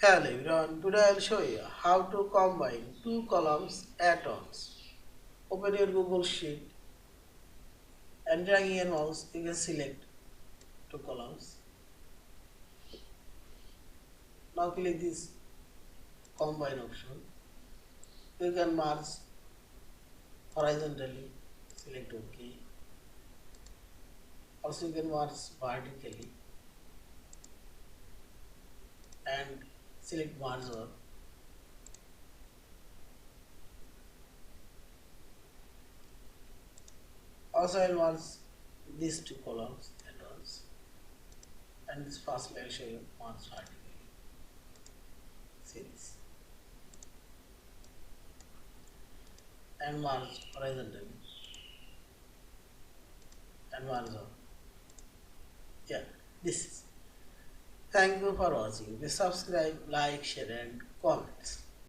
Hello everyone, today I'll show you how to combine two columns at once. Open your Google Sheet and dragging your mouse, you can select two columns. Now click this combine option. You can merge horizontally, select OK. Also you can merge vertically and select merge all. Also I'll merge these two columns at once. And this firstly I'll show you merge vertically. See this. And merge horizontally and merge all. Yeah, this is. Thank you for watching. Please subscribe, like, share and comments.